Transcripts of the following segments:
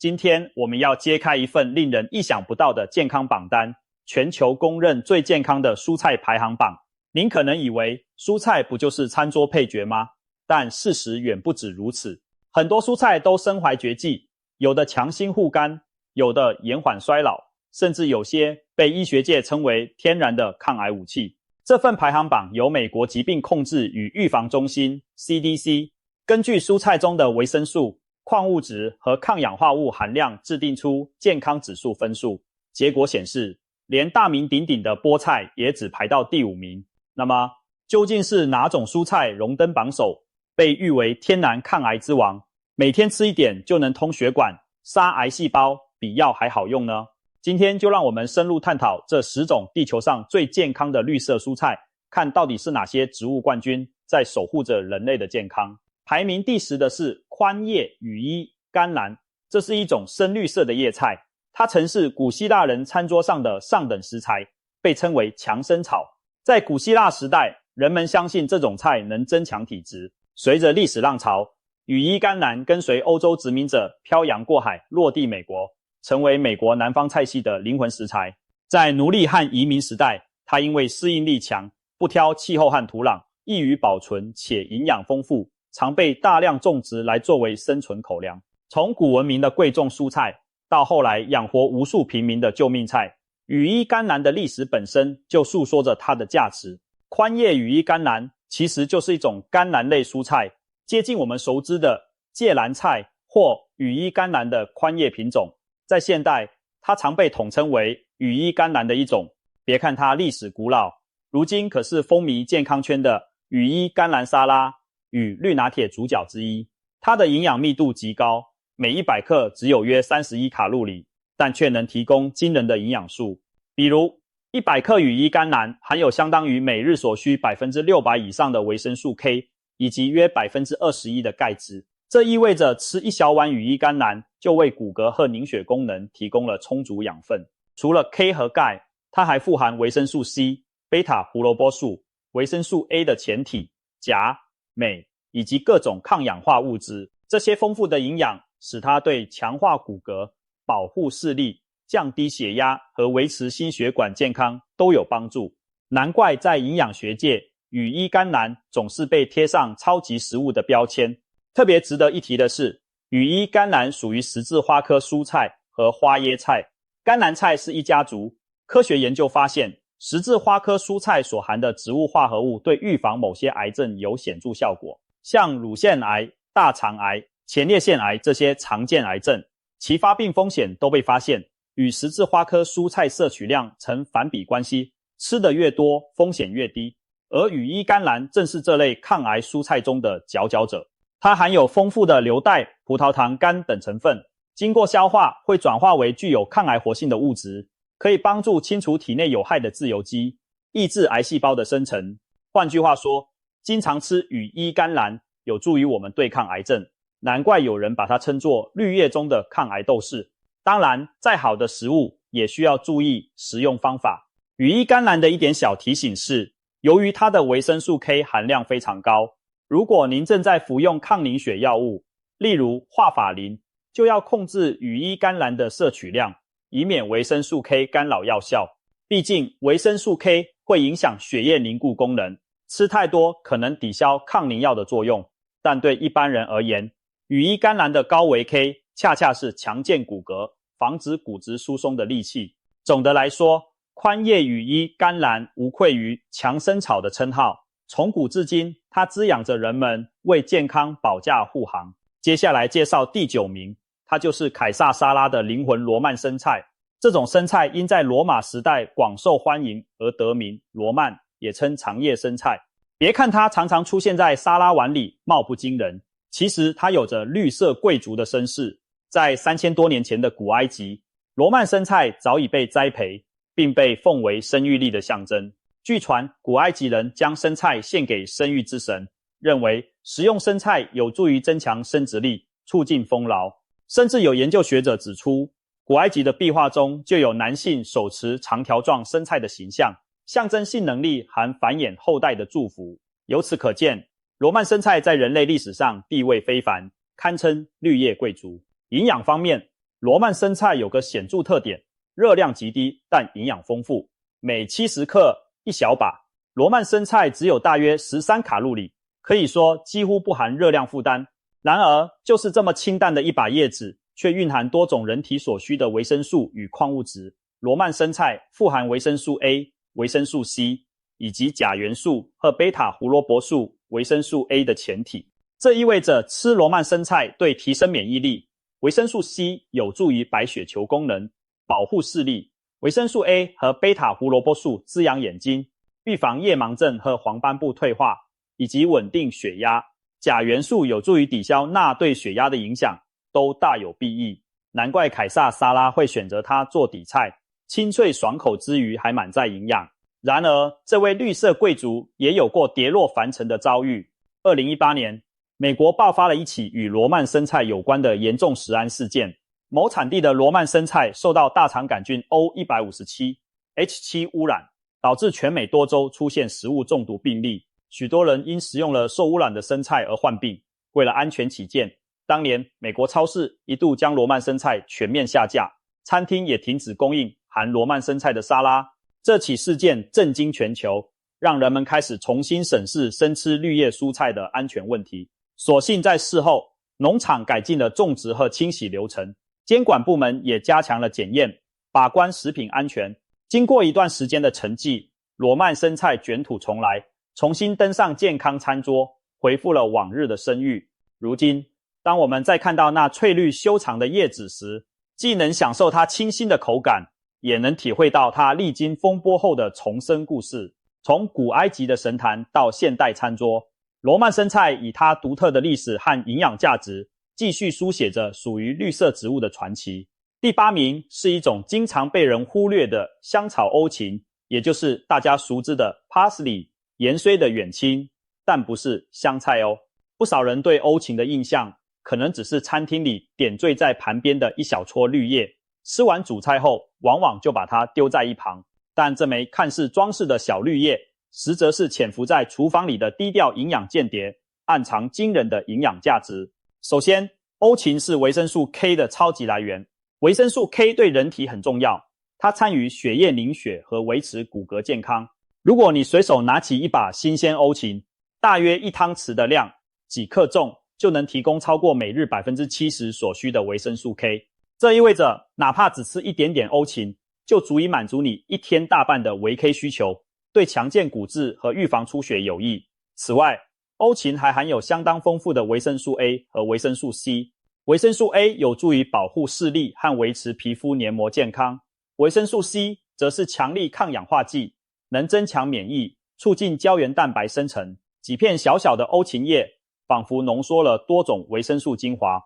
今天我们要揭开一份令人意想不到的健康榜单，全球公认最健康的蔬菜排行榜。您可能以为蔬菜不就是餐桌配角吗？但事实远不止如此。很多蔬菜都身怀绝技，有的强心护肝，有的延缓衰老，甚至有些被医学界称为天然的抗癌武器。这份排行榜由美国疾病控制与预防中心 CDC 根据蔬菜中的维生素、矿物质和抗氧化物含量制定出健康指数分数。结果显示，连大名鼎鼎的菠菜也只排到第5名。那么，究竟是哪种蔬菜荣登榜首，被誉为天然抗癌之王，每天吃一点就能通血管、杀癌细胞，比药还好用呢？今天就让我们深入探讨这10种地球上最健康的绿色蔬菜，看到底是哪些植物冠军在守护着人类的健康。排名第10的是宽叶羽衣甘蓝，这是一种深绿色的叶菜，它曾是古希腊人餐桌上的上等食材，被称为强身草。在古希腊时代，人们相信这种菜能增强体质。随着历史浪潮，羽衣甘蓝跟随欧洲殖民者漂洋过海，落地美国，成为美国南方菜系的灵魂食材。在奴隶和移民时代，它因为适应力强，不挑气候和土壤，易于保存且营养丰富，常被大量种植来作为生存口粮。从古文明的贵重蔬菜，到后来养活无数平民的救命菜，羽衣甘蓝的历史本身就诉说着它的价值。宽叶羽衣甘蓝其实就是一种甘蓝类蔬菜，接近我们熟知的芥蓝菜或羽衣甘蓝的宽叶品种。在现代，它常被统称为羽衣甘蓝的一种。别看它历史古老，如今可是风靡健康圈的羽衣甘蓝沙拉与绿拿铁主角之一。它的营养密度极高，每100克只有约31卡路里，但却能提供惊人的营养素。比如100克羽衣甘蓝含有相当于每日所需 600% 以上的维生素 K， 以及约 21% 的钙质。这意味着吃1小碗羽衣甘蓝就为骨骼和凝血功能提供了充足养分。除了 K 和钙，它还富含维生素 C、贝塔胡萝卜素、维生素 A 的前体、钾、镁以及各种抗氧化物质。这些丰富的营养使它对强化骨骼、保护视力、降低血压和维持心血管健康都有帮助。难怪在营养学界，羽衣甘蓝总是被贴上超级食物的标签。特别值得一提的是，羽衣甘蓝属于十字花科蔬菜和花椰菜。甘蓝菜是一家族。科学研究发现，十字花科蔬菜所含的植物化合物对预防某些癌症有显著效果，像乳腺癌、大肠癌、前列腺癌这些常见癌症，其发病风险都被发现与十字花科蔬菜摄取量成反比关系，吃得越多，风险越低。而羽衣甘蓝正是这类抗癌蔬菜中的佼佼者。它含有丰富的硫代、葡萄糖苷等成分，经过消化会转化为具有抗癌活性的物质，可以帮助清除体内有害的自由基，抑制癌细胞的生成。换句话说，经常吃羽衣甘蓝有助于我们对抗癌症，难怪有人把它称作绿叶中的抗癌斗士。当然，再好的食物也需要注意食用方法。羽衣甘蓝的一点小提醒是，由于它的维生素 K 含量非常高，如果您正在服用抗凝血药物，例如华法林，就要控制羽衣甘蓝的摄取量，以免维生素 K 干扰药效。毕竟维生素 K 会影响血液凝固功能，吃太多可能抵消抗凝药的作用。但对一般人而言，羽衣甘蓝的高维 K 恰恰是强健骨骼、防止骨质疏松的利器。总的来说，宽叶羽衣甘蓝无愧于强身草的称号。从古至今，它滋养着人们，为健康保驾护航。接下来介绍第9名，它就是凯撒沙拉的灵魂罗曼生菜。这种生菜因在罗马时代广受欢迎而得名，罗曼也称长叶生菜。别看它常常出现在沙拉碗里，貌不惊人，其实它有着绿色贵族的身世。在3000多年前的古埃及，罗曼生菜早已被栽培，并被奉为生育力的象征。据传，古埃及人将生菜献给生育之神，认为食用生菜有助于增强生殖力，促进丰饶。甚至有研究学者指出，古埃及的壁画中就有男性手持长条状生菜的形象，象征性能力和繁衍后代的祝福。由此可见，罗曼生菜在人类历史上地位非凡，堪称绿叶贵族。营养方面，罗曼生菜有个显著特点，热量极低，但营养丰富，每70克一小把。罗曼生菜只有大约13卡路里，可以说几乎不含热量负担。然而，就是这么清淡的一把叶子，却蕴含多种人体所需的维生素与矿物质。罗曼生菜富含维生素 A、维生素 C 以及钾元素和贝塔胡萝卜素维生素 A 的前体。这意味着吃罗曼生菜对提升免疫力，维生素 C 有助于白血球功能，保护视力，维生素 A 和贝塔胡萝卜素滋养眼睛，预防夜盲症和黄斑部退化，以及稳定血压。钾元素有助于抵消钠对血压的影响，都大有裨益。难怪凯撒沙拉会选择它做底菜，清脆爽口之余还满载营养。然而，这位绿色贵族也有过跌落凡尘的遭遇。2018年，美国爆发了一起与罗曼生菜有关的严重食安事件。某产地的罗曼生菜受到大肠杆菌 O157H7 污染，导致全美多州出现食物中毒病例，许多人因食用了受污染的生菜而患病。为了安全起见，当年美国超市一度将罗曼生菜全面下架，餐厅也停止供应含罗曼生菜的沙拉。这起事件震惊全球，让人们开始重新审视生吃绿叶蔬菜的安全问题。所幸在事后，农场改进了种植和清洗流程，监管部门也加强了检验，把关食品安全。经过一段时间的沉寂，罗曼生菜卷土重来，重新登上健康餐桌，恢复了往日的声誉。如今，当我们再看到那翠绿修长的叶子时，既能享受它清新的口感，也能体会到它历经风波后的重生故事。从古埃及的神坛到现代餐桌，罗曼生菜以它独特的历史和营养价值，继续书写着属于绿色植物的传奇。第8名是一种经常被人忽略的香草欧芹，也就是大家熟知的 parsley， 芫荽的远亲，但不是香菜哦。不少人对欧芹的印象，可能只是餐厅里点缀在盘边的一小撮绿叶，吃完主菜后，往往就把它丢在一旁。但这枚看似装饰的小绿叶，实则是潜伏在厨房里的低调营养间谍，暗藏惊人的营养价值。首先，欧芹是维生素 K 的超级来源。维生素 K 对人体很重要，它参与血液凝血和维持骨骼健康。如果你随手拿起一把新鲜欧芹，大约1汤匙的量，几克重，就能提供超过每日 70% 所需的维生素 K。这意味着，哪怕只吃一点点欧芹，就足以满足你一天大半的维 K 需求，对强健骨质和预防出血有益。此外，欧芹还含有相当丰富的维生素 A 和维生素 C。维生素 A 有助于保护视力和维持皮肤黏膜健康，维生素 C 则是强力抗氧化剂，能增强免疫，促进胶原蛋白生成。几片小小的欧芹叶仿佛浓缩了多种维生素精华。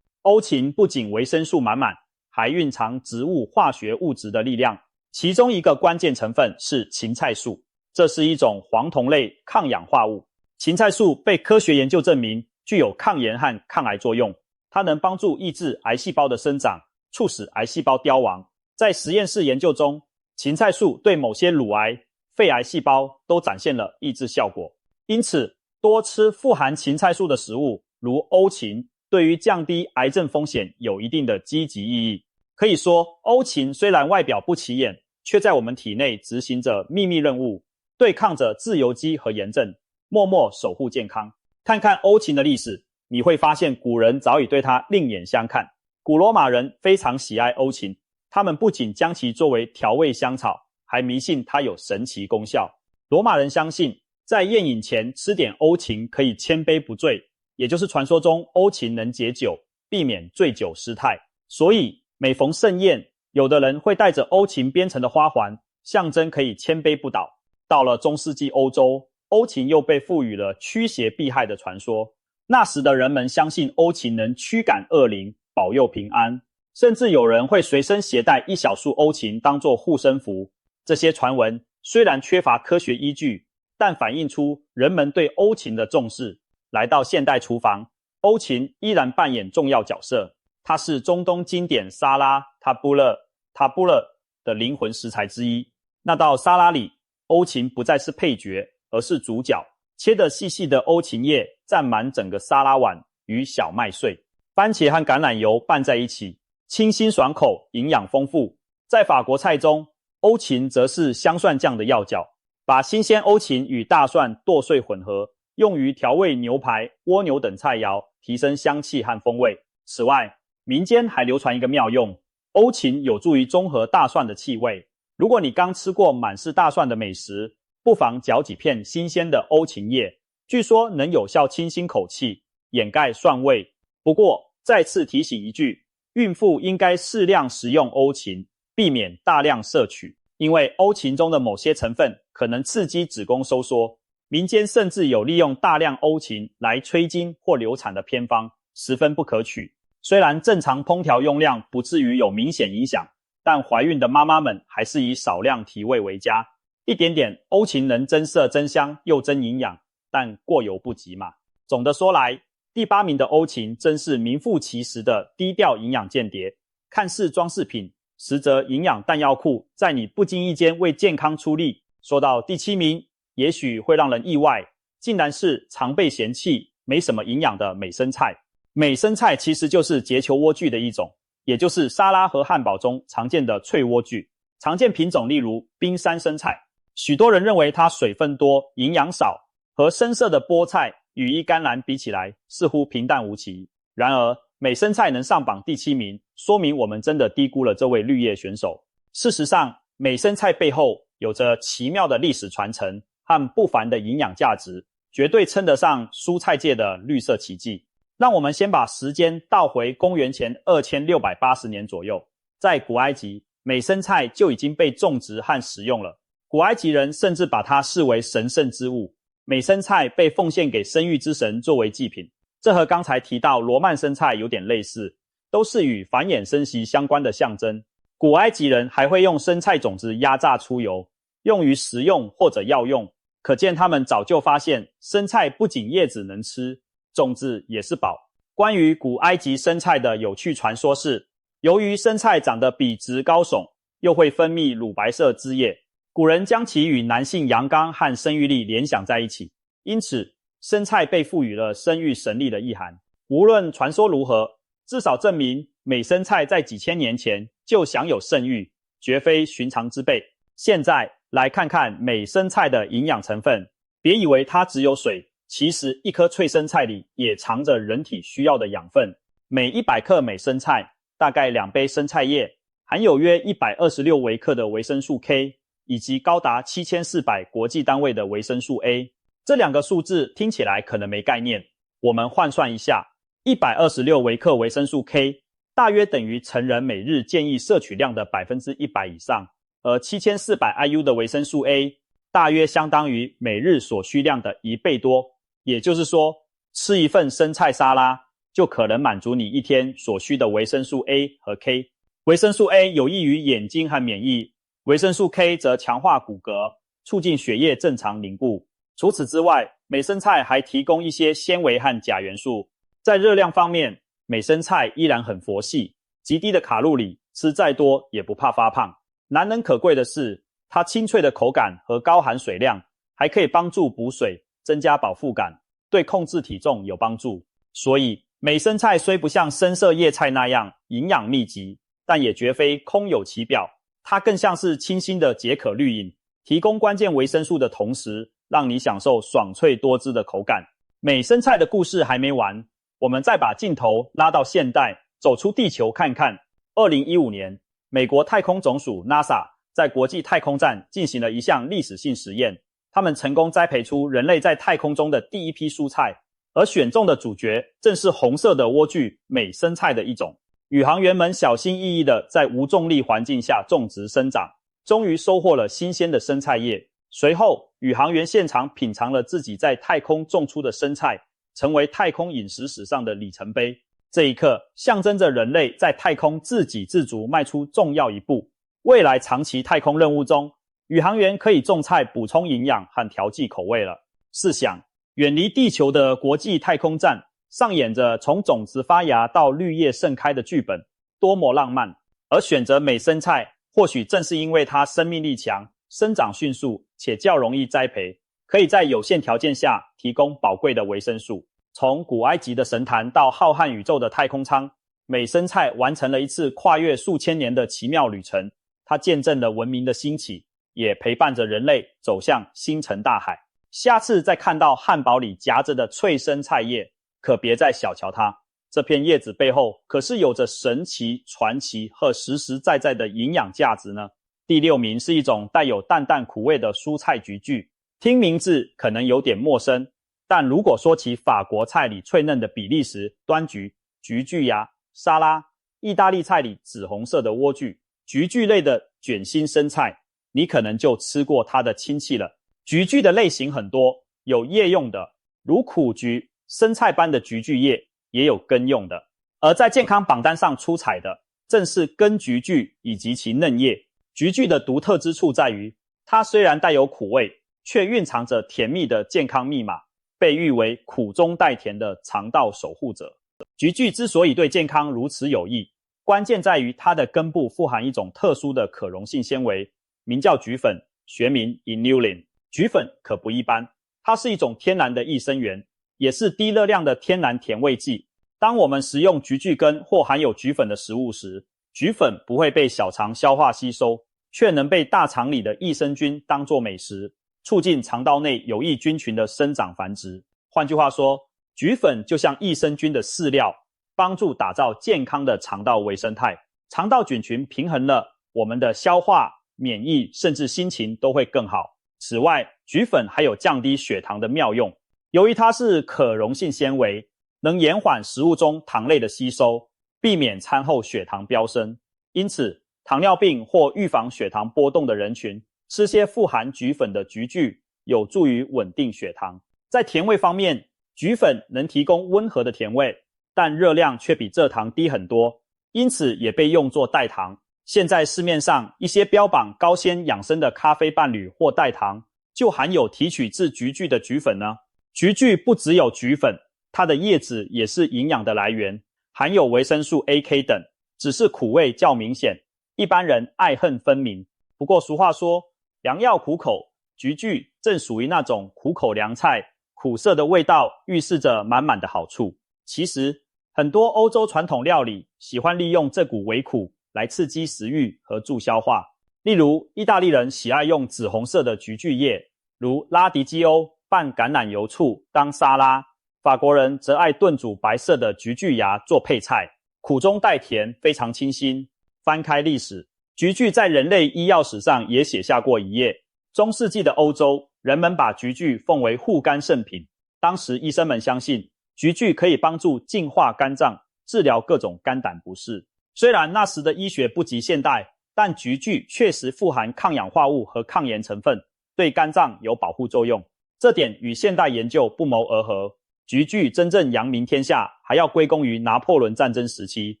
欧芹不仅维生素满满，还蕴藏植物化学物质的力量，其中一个关键成分是芹菜素，这是一种黄酮类抗氧化物。芹菜素被科学研究证明具有抗炎和抗癌作用，它能帮助抑制癌细胞的生长，促使癌细胞凋亡。在实验室研究中，芹菜素对某些乳癌、肺癌细胞都展现了抑制效果。因此，多吃富含芹菜素的食物，如欧芹，对于降低癌症风险有一定的积极意义。可以说，欧芹虽然外表不起眼，却在我们体内执行着秘密任务，对抗着自由基和炎症，默默守护健康。看看欧芹的历史，你会发现古人早已对它另眼相看。古罗马人非常喜爱欧芹，他们不仅将其作为调味香草，还迷信它有神奇功效。罗马人相信，在宴饮前吃点欧芹可以千杯不醉，也就是传说中欧芹能解酒，避免醉酒失态。所以每逢盛宴，有的人会带着欧芹编成的花环，象征可以千杯不倒。到了中世纪欧洲，欧芹又被赋予了驱邪避害的传说。那时的人们相信欧芹能驱赶恶灵，保佑平安，甚至有人会随身携带一小束欧芹当作护身符。这些传闻虽然缺乏科学依据，但反映出人们对欧芹的重视。来到现代厨房，欧芹依然扮演重要角色，它是中东经典沙拉 tabbouleh 的灵魂食材之一。那道沙拉里，欧芹不再是配角，而是主角。切得细细的欧芹叶占满整个沙拉碗与小麦穗，番茄和橄榄油拌在一起，清新爽口，营养丰富。在法国菜中，欧芹则是香蒜酱的要角，把新鲜欧芹与大蒜剁碎混合，用于调味牛排、蜗牛等菜肴，提升香气和风味。此外，民间还流传一个妙用，欧芹有助于中和大蒜的气味。如果你刚吃过满是大蒜的美食，不妨嚼几片新鲜的欧芹叶，据说能有效清新口气，掩盖蒜味。不过，再次提醒一句，孕妇应该适量食用欧芹，避免大量摄取，因为欧芹中的某些成分可能刺激子宫收缩。民间甚至有利用大量欧芹来催经或流产的偏方，十分不可取。虽然正常烹调用量不至于有明显影响，但怀孕的妈妈们还是以少量提味为佳。一点点欧芹能增色增香又增营养，但过犹不及嘛。总的说来，第8名的欧芹真是名副其实的低调营养间谍，看似装饰品，实则营养弹药库在你不经意间为健康出力。说到第7名，也许会让人意外，竟然是常被嫌弃没什么营养的美生菜。美生菜其实就是结球莴苣的一种，也就是沙拉和汉堡中常见的脆莴苣。常见品种例如冰山生菜，许多人认为它水分多，营养少，和深色的菠菜、羽衣甘蓝比起来，似乎平淡无奇。然而，美生菜能上榜第7名，说明我们真的低估了这位绿叶选手。事实上，美生菜背后有着奇妙的历史传承和不凡的营养价值，绝对称得上蔬菜界的绿色奇迹。让我们先把时间倒回公元前2680年左右，在古埃及，美生菜就已经被种植和食用了。古埃及人甚至把它视为神圣之物，美生菜被奉献给生育之神作为祭品。这和刚才提到罗曼生菜有点类似，都是与繁衍生息相关的象征。古埃及人还会用生菜种子压榨出油，用于食用或者药用，可见他们早就发现生菜不仅叶子能吃，种子也是宝。关于古埃及生菜的有趣传说是，由于生菜长得笔直高耸，又会分泌乳白色汁液，古人将其与男性阳刚和生育力联想在一起，因此生菜被赋予了生育神力的意涵。无论传说如何，至少证明美生菜在几千年前就享有盛誉，绝非寻常之辈。现在来看看美生菜的营养成分，别以为它只有水，其实一颗脆生菜里也藏着人体需要的养分。每100克美生菜，大概2杯生菜叶，含有约126微克的维生素 K， 以及高达7400国际单位的维生素 A。 这两个数字听起来可能没概念，我们换算一下，126微克维生素 K 大约等于成人每日建议摄取量的 100% 以上，而7400 IU 的维生素 A 大约相当于每日所需量的1倍多。也就是说，吃一份生菜沙拉就可能满足你一天所需的维生素 A 和 K。 维生素 A 有益于眼睛和免疫，维生素 K 则强化骨骼，促进血液正常凝固。除此之外，美生菜还提供一些纤维和钾元素。在热量方面，美生菜依然很佛系，极低的卡路里，吃再多也不怕发胖。难能可贵的是，它清脆的口感和高含水量，还可以帮助补水，增加饱腹感，对控制体重有帮助。所以，美生菜虽不像深色叶菜那样营养密集，但也绝非空有其表，它更像是清新的解渴绿饮，提供关键维生素的同时，让你享受爽脆多汁的口感。美生菜的故事还没完，我们再把镜头拉到现代，走出地球看看。2015年，美国太空总署 NASA 在国际太空站进行了一项历史性实验，他们成功栽培出人类在太空中的第一批蔬菜，而选中的主角正是红色的莴苣美生菜的一种。宇航员们小心翼翼地在无重力环境下种植生长，终于收获了新鲜的生菜叶。随后，宇航员现场品尝了自己在太空种出的生菜，成为太空饮食史上的里程碑。这一刻象征着人类在太空自给自足迈出重要一步。未来长期太空任务中，宇航员可以种菜补充营养和调剂口味了。试想，远离地球的国际太空站上演着从种子发芽到绿叶盛开的剧本，多么浪漫。而选择美生菜，或许正是因为它生命力强，生长迅速，且较容易栽培，可以在有限条件下提供宝贵的维生素。从古埃及的神坛到浩瀚宇宙的太空舱，美生菜完成了一次跨越数千年的奇妙旅程，它见证了文明的兴起，也陪伴着人类走向星辰大海。下次再看到汉堡里夹着的脆生菜叶，可别再小瞧它，这片叶子背后可是有着神奇、传奇和实实在在的营养价值呢。第6名是一种带有淡淡苦味的蔬菜菊苣，听名字可能有点陌生，但如果说起法国菜里脆嫩的比利时端菊、菊苣芽、沙拉，意大利菜里紫红色的莴苣，菊苣类的卷心生菜，你可能就吃过它的亲戚了。菊苣的类型很多，有叶用的，如苦菊、生菜般的菊苣叶，也有根用的。而在健康榜单上出彩的，正是根菊苣以及其嫩叶。菊苣的独特之处在于，它虽然带有苦味，却蕴藏着甜蜜的健康密码，被誉为苦中带甜的肠道守护者。菊苣之所以对健康如此有益，关键在于它的根部富含一种特殊的可溶性纤维，名叫菊粉，学名 inulin。 菊粉可不一般，它是一种天然的益生元，也是低热量的天然甜味剂。当我们食用菊苣根或含有菊粉的食物时，菊粉不会被小肠消化吸收，却能被大肠里的益生菌当作美食，促进肠道内有益菌群的生长繁殖。换句话说，菊粉就像益生菌的饲料，帮助打造健康的肠道微生态。肠道菌群平衡了，我们的消化、免疫甚至心情都会更好。此外，菊粉还有降低血糖的妙用，由于它是可溶性纤维，能延缓食物中糖类的吸收，避免餐后血糖飙升。因此，糖尿病或预防血糖波动的人群，吃些富含菊粉的菊苣，有助于稳定血糖。在甜味方面，菊粉能提供温和的甜味，但热量却比蔗糖低很多，因此也被用作代糖。现在市面上一些标榜高纤养生的咖啡伴侣或代糖，就含有提取自菊苣的菊粉呢。菊苣不只有菊粉，它的叶子也是营养的来源，含有维生素 A、K 等，只是苦味较明显，一般人爱恨分明。不过俗话说，良药苦口，菊苣正属于那种苦口良菜，苦涩的味道预示着满满的好处。其实，很多欧洲传统料理喜欢利用这股微苦来刺激食欲和助消化。例如，意大利人喜爱用紫红色的菊苣叶，如拉迪基欧拌橄榄油醋当沙拉，法国人则爱炖煮白色的菊苣芽做配菜，苦中带甜，非常清新。翻开历史，菊苣在人类医药史上也写下过一页。中世纪的欧洲，人们把菊苣奉为护肝圣品，当时医生们相信菊苣可以帮助净化肝脏，治疗各种肝胆不适。虽然那时的医学不及现代，但菊苣确实富含抗氧化物和抗炎成分，对肝脏有保护作用，这点与现代研究不谋而合。菊苣真正扬名天下，还要归功于拿破仑战争时期。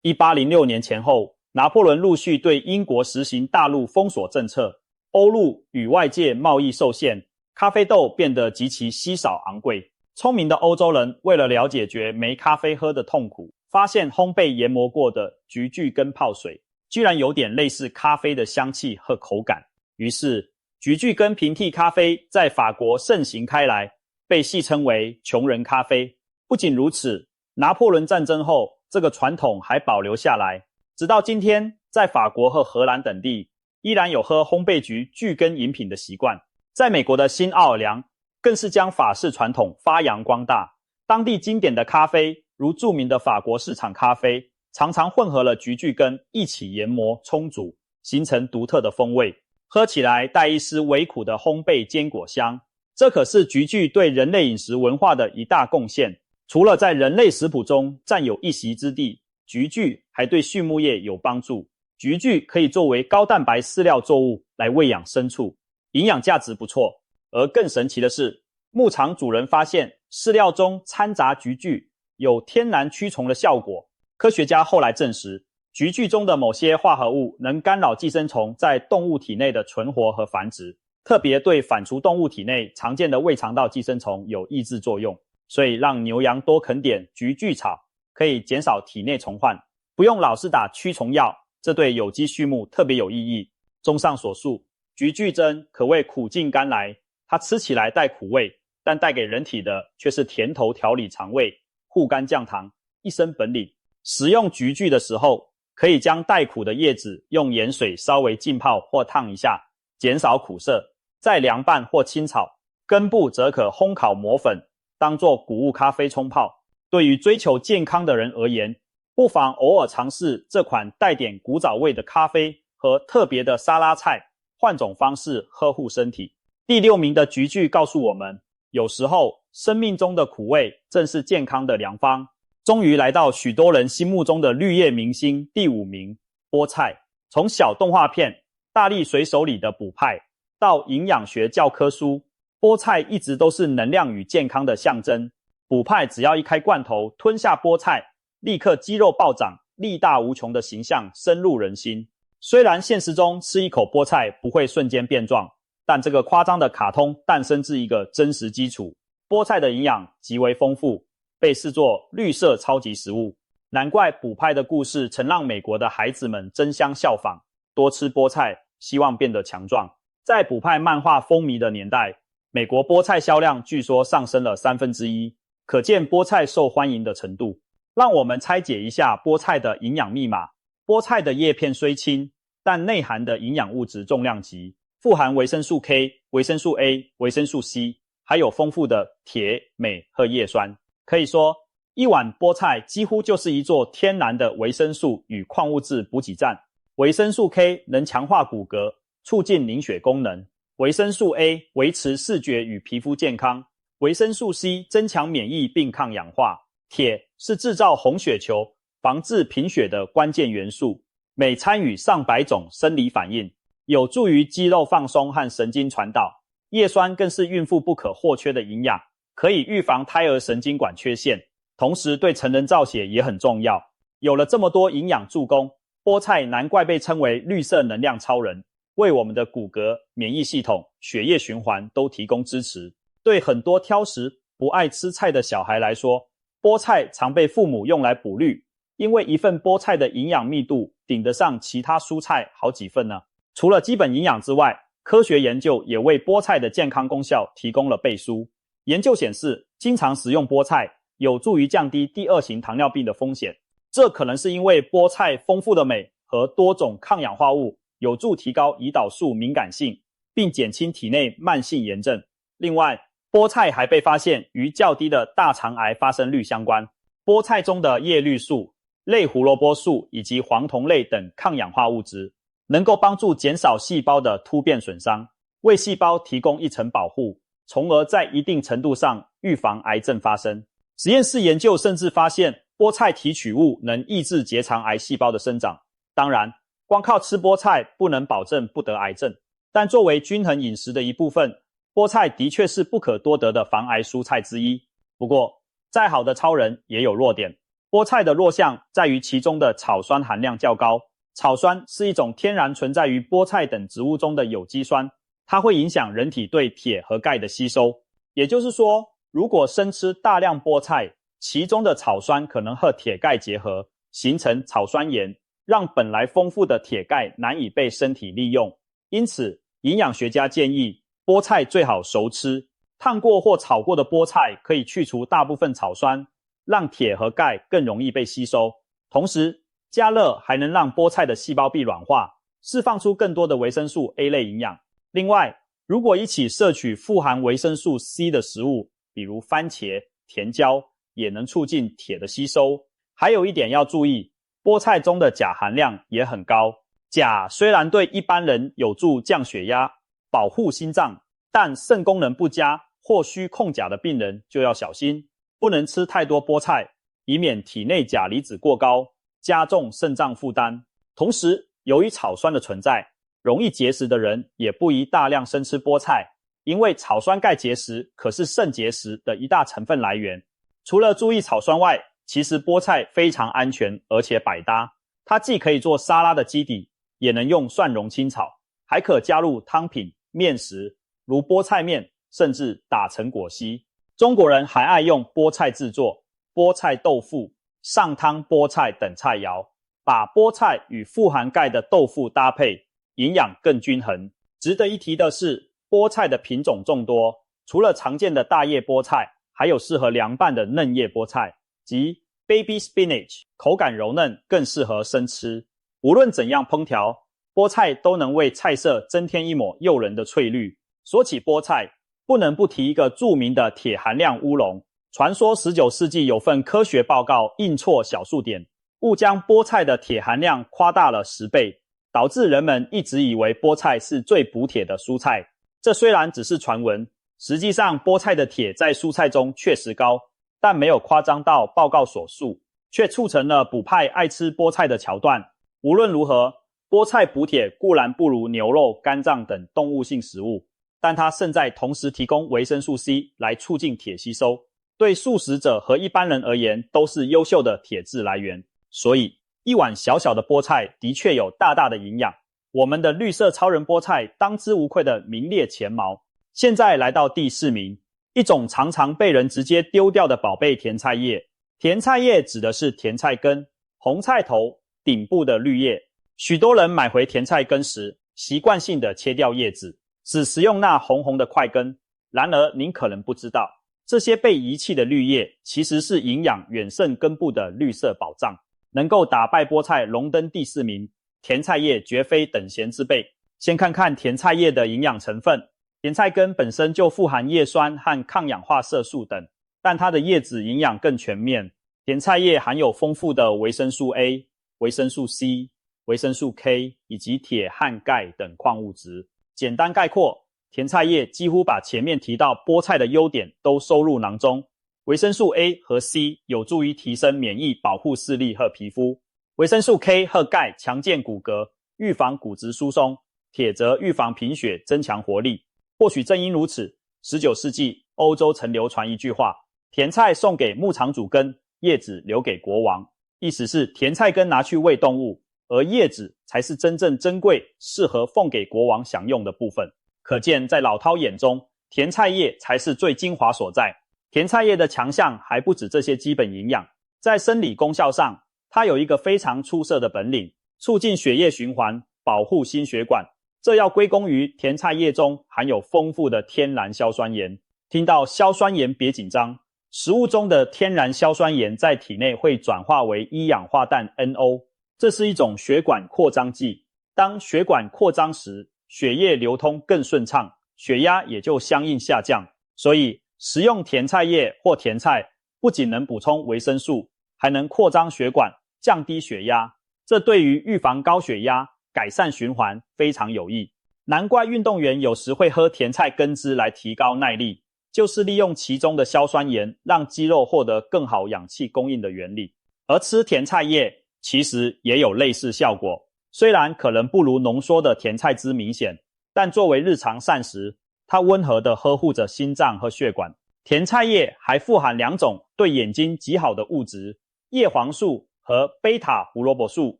1806年前后，拿破仑陆续对英国实行大陆封锁政策，欧陆与外界贸易受限，咖啡豆变得极其稀少昂贵。聪明的欧洲人为了解决没咖啡喝的痛苦，发现烘焙研磨过的菊苣根泡水居然有点类似咖啡的香气和口感，于是菊苣根平替咖啡在法国盛行开来，被戏称为穷人咖啡。不仅如此，拿破仑战争后，这个传统还保留下来，直到今天，在法国和荷兰等地依然有喝烘焙菊苣根饮品的习惯。在美国的新奥尔良更是将法式传统发扬光大，当地经典的咖啡如著名的法国市场咖啡，常常混合了菊苣根一起研磨冲煮，形成独特的风味，喝起来带一丝微苦的烘焙坚果香。这可是菊苣对人类饮食文化的一大贡献。除了在人类食谱中占有一席之地，菊苣还对畜牧业有帮助。菊苣可以作为高蛋白饲料作物来喂养牲畜，营养价值不错。而更神奇的是，牧场主人发现饲料中掺杂菊苣有天然驱虫的效果。科学家后来证实，菊苣中的某些化合物能干扰寄生虫在动物体内的存活和繁殖，特别对反刍动物体内常见的胃肠道寄生虫有抑制作用。所以让牛羊多啃点菊苣草，可以减少体内虫患，不用老是打驱虫药，这对有机畜牧特别有意义。综上所述，菊苣针可谓苦尽甘来，它吃起来带苦味，但带给人体的却是甜头调理肠胃、护肝降糖，一身本领。食用菊苣的时候，可以将带苦的叶子用盐水稍微浸泡或烫一下，减少苦涩，再凉拌或清炒。根部则可烘烤磨粉，当作谷物咖啡冲泡。对于追求健康的人而言，不妨偶尔尝试这款带点古早味的咖啡和特别的沙拉菜，换种方式呵护身体。第6名的菊苣告诉我们，有时候生命中的苦味正是健康的良方。终于来到许多人心目中的绿叶明星第5名，菠菜。从小动画片《大力水手》里的补派到营养学教科书，菠菜一直都是能量与健康的象征。补派只要一开罐头，吞下菠菜，立刻肌肉暴涨，力大无穷的形象深入人心。虽然现实中吃一口菠菜不会瞬间变壮，但这个夸张的卡通诞生自一个真实基础。菠菜的营养极为丰富，被视作绿色超级食物。难怪补派的故事曾让美国的孩子们争相效仿，多吃菠菜，希望变得强壮。在补派漫画风靡的年代，美国菠菜销量据说上升了1/3，可见菠菜受欢迎的程度。让我们拆解一下菠菜的营养密码。菠菜的叶片虽轻，但内含的营养物质重量级，富含维生素 K、维生素 A、维生素 C， 还有丰富的铁、镁和叶酸。可以说，一碗菠菜几乎就是一座天然的维生素与矿物质补给站。维生素 K 能强化骨骼，促进凝血功能；维生素 A 维持视觉与皮肤健康；维生素 C 增强免疫并抗氧化；铁是制造红血球、防治贫血的关键元素；镁参与上百种生理反应，有助于肌肉放松和神经传导；叶酸更是孕妇不可或缺的营养，可以预防胎儿神经管缺陷，同时对成人造血也很重要。有了这么多营养助攻，菠菜难怪被称为绿色能量超人，为我们的骨骼、免疫系统、血液循环都提供支持。对很多挑食、不爱吃菜的小孩来说，菠菜常被父母用来补绿，因为一份菠菜的营养密度顶得上其他蔬菜好几份呢。除了基本营养之外，科学研究也为菠菜的健康功效提供了背书。研究显示，经常食用菠菜有助于降低第2型糖尿病的风险。这可能是因为菠菜丰富的镁和多种抗氧化物有助提高胰岛素敏感性，并减轻体内慢性炎症。另外，菠菜还被发现与较低的大肠癌发生率相关。菠菜中的叶绿素、类胡萝卜素以及黄酮类等抗氧化物质，能够帮助减少细胞的突变损伤，为细胞提供一层保护，从而在一定程度上预防癌症发生。实验室研究甚至发现，菠菜提取物能抑制结肠癌细胞的生长。当然，光靠吃菠菜不能保证不得癌症，但作为均衡饮食的一部分，菠菜的确是不可多得的防癌蔬菜之一。不过，再好的超人也有弱点。菠菜的弱项在于其中的草酸含量较高。草酸是一种天然存在于菠菜等植物中的有机酸，它会影响人体对铁和钙的吸收。也就是说，如果生吃大量菠菜，其中的草酸可能和铁钙结合，形成草酸盐，让本来丰富的铁钙难以被身体利用。因此，营养学家建议菠菜最好熟吃，烫过或炒过的菠菜可以去除大部分草酸，让铁和钙更容易被吸收。同时，加热还能让菠菜的细胞壁软化，释放出更多的维生素 A 类营养。另外，如果一起摄取富含维生素 C 的食物，比如番茄、甜椒，也能促进铁的吸收。还有一点要注意，菠菜中的钾含量也很高。钾虽然对一般人有助降血压、保护心脏，但肾功能不佳或需控钾的病人就要小心，不能吃太多菠菜，以免体内钾离子过高，加重肾脏负担。同时，由于草酸的存在，容易结石的人也不宜大量生吃菠菜，因为草酸钙结石可是肾结石的一大成分来源。除了注意草酸外，其实菠菜非常安全而且百搭。它既可以做沙拉的基底，也能用蒜蓉清炒，还可加入汤品、面食，如菠菜面，甚至打成果昔。中国人还爱用菠菜制作菠菜豆腐、上汤菠菜等菜肴，把菠菜与富含钙的豆腐搭配，营养更均衡。值得一提的是，菠菜的品种众多，除了常见的大叶菠菜，还有适合凉拌的嫩叶菠菜，即 Baby spinach 口感柔嫩，更适合生吃。无论怎样烹调，菠菜都能为菜色增添一抹诱人的翠绿。说起菠菜，不能不提一个著名的铁含量乌龙。传说19世纪有份科学报告印错小数点，误将菠菜的铁含量夸大了10倍，导致人们一直以为菠菜是最补铁的蔬菜。这虽然只是传闻，实际上菠菜的铁在蔬菜中确实高，但没有夸张到报告所述，却促成了补派爱吃菠菜的桥段。无论如何，菠菜补铁固然不如牛肉、肝脏等动物性食物，但它胜在同时提供维生素 C 来促进铁吸收，对素食者和一般人而言都是优秀的铁质来源。所以一碗小小的菠菜的确有大大的营养。我们的绿色超人菠菜当之无愧的名列前茅。现在来到第4名，一种常常被人直接丢掉的宝贝甜菜叶。甜菜叶指的是甜菜根、红菜头顶部的绿叶。许多人买回甜菜根时，习惯性的切掉叶子，只食用那红红的块根。然而您可能不知道，这些被遗弃的绿叶其实是营养远胜根部的绿色宝藏。能够打败菠菜荣登第4名，甜菜叶绝非等闲之辈。先看看甜菜叶的营养成分。甜菜根本身就富含叶酸和抗氧化色素等，但它的叶子营养更全面。甜菜叶含有丰富的维生素 A、维生素 C、维生素 K 以及铁和钙等矿物质。简单概括，甜菜叶几乎把前面提到菠菜的优点都收入囊中。维生素 A 和 C 有助于提升免疫，保护视力和皮肤。维生素 K 和钙强健骨骼，预防骨质疏松。铁则预防贫血，增强活力。或许正因如此，19世纪欧洲曾流传一句话：甜菜送给牧场主根，叶子留给国王。意思是甜菜根拿去喂动物，而叶子才是真正珍贵、适合奉给国王享用的部分。可见在老饕眼中，甜菜叶才是最精华所在。甜菜叶的强项还不止这些基本营养，在生理功效上，它有一个非常出色的本领，促进血液循环，保护心血管。这要归功于甜菜叶中含有丰富的天然硝酸盐。听到硝酸盐别紧张，食物中的天然硝酸盐在体内会转化为一氧化氮 NO， 这是一种血管扩张剂。当血管扩张时，血液流通更顺畅，血压也就相应下降。所以食用甜菜叶或甜菜不仅能补充维生素，还能扩张血管，降低血压。这对于预防高血压、改善循环非常有益。难怪运动员有时会喝甜菜根汁来提高耐力，就是利用其中的硝酸盐让肌肉获得更好氧气供应的原理。而吃甜菜叶其实也有类似效果，虽然可能不如浓缩的甜菜汁明显，但作为日常膳食，它温和地呵护着心脏和血管。甜菜叶还富含2种对眼睛极好的物质，叶黄素和贝塔胡萝卜素。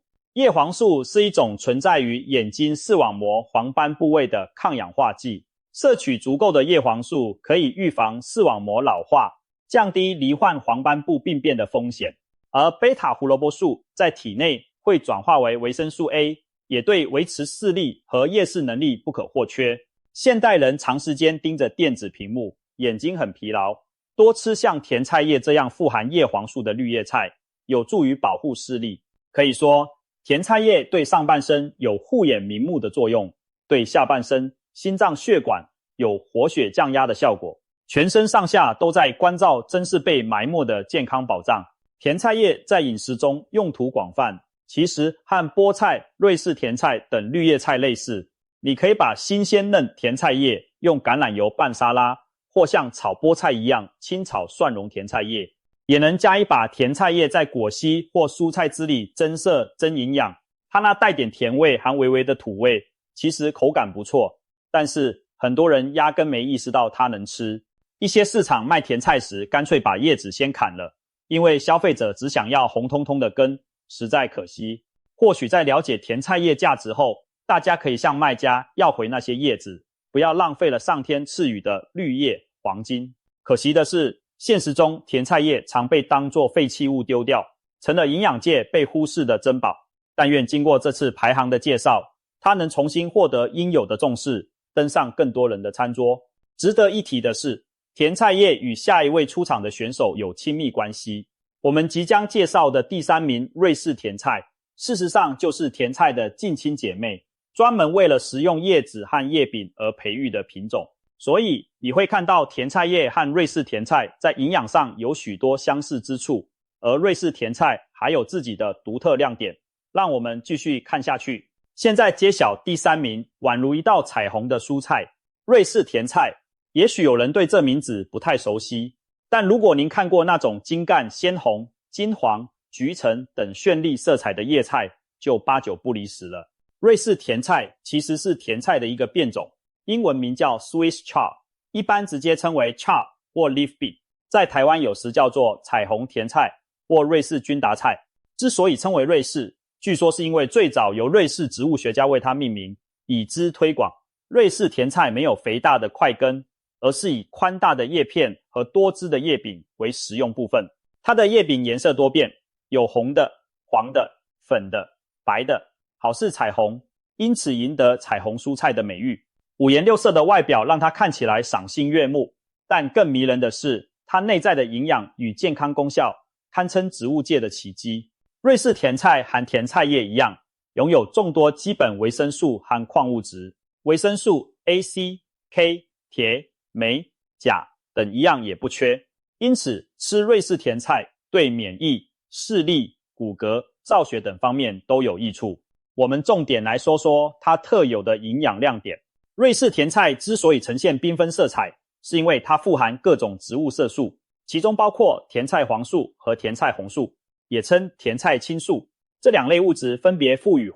叶黄素是一种存在于眼睛视网膜黄斑部位的抗氧化剂，摄取足够的叶黄素可以预防视网膜老化，降低罹患黄斑部病变的风险。而贝塔胡萝卜素在体内会转化为维生素 A， 也对维持视力和夜视能力不可或缺。现代人长时间盯着电子屏幕，眼睛很疲劳，多吃像甜菜叶这样富含叶黄素的绿叶菜，有助于保护视力。可以说，甜菜叶对上半身有护眼明目的作用，对下半身、心脏血管有活血降压的效果，全身上下都在关照真是被埋没的健康保障。甜菜叶在饮食中用途广泛，其实和菠菜、瑞士甜菜等绿叶菜类似。你可以把新鲜嫩甜菜叶用橄榄油拌沙拉，或像炒菠菜一样清炒蒜蓉甜菜叶。也能加一把甜菜叶在果昔或蔬菜汁里增色增营养，它那带点甜味含微微的土味，其实口感不错，但是很多人压根没意识到它能吃。一些市场卖甜菜时干脆把叶子先砍了，因为消费者只想要红彤彤的根，实在可惜。或许在了解甜菜叶价值后，大家可以向卖家要回那些叶子，不要浪费了上天赐予的绿叶黄金。可惜的是，现实中甜菜叶常被当作废弃物丢掉，成了营养界被忽视的珍宝。但愿经过这次排行的介绍，它能重新获得应有的重视，登上更多人的餐桌。值得一提的是，甜菜叶与下一位出场的选手有亲密关系。我们即将介绍的第3名瑞士甜菜，事实上就是甜菜的近亲姐妹，专门为了食用叶子和叶柄而培育的品种。所以你会看到甜菜叶和瑞士甜菜在营养上有许多相似之处，而瑞士甜菜还有自己的独特亮点。让我们继续看下去。现在揭晓第3名，宛如一道彩虹的蔬菜——瑞士甜菜。也许有人对这名字不太熟悉，但如果您看过那种茎干鲜红、金黄、橘橙等绚丽色彩的叶菜，就8九不离10了。瑞士甜菜其实是甜菜的一个变种，英文名叫 Swiss chard， 一般直接称为 chard 或 leaf beet， 在台湾有时叫做彩虹甜菜或瑞士君达菜。之所以称为瑞士，据说是因为最早由瑞士植物学家为它命名，以资推广。瑞士甜菜没有肥大的块根，而是以宽大的叶片和多汁的叶柄为食用部分。它的叶柄颜色多变，有红的、黄的、粉的、白的，好似彩虹，因此赢得彩虹蔬菜的美誉。五颜六色的外表让它看起来赏心悦目，但更迷人的是它内在的营养与健康功效，堪称植物界的奇迹。瑞士甜菜和甜菜叶一样，拥有众多基本维生素和矿物质。维生素 A、C、K、铁、镁、钾等一样也不缺，因此吃瑞士甜菜对免疫、视力、骨骼、造血等方面都有益处。我们重点来说说它特有的营养亮点。瑞士甜菜之所以呈现缤纷色彩，是因为它富含各种植物色素，其中包括甜菜黄素和甜菜红素，也称甜菜青素。这2类物质分别赋予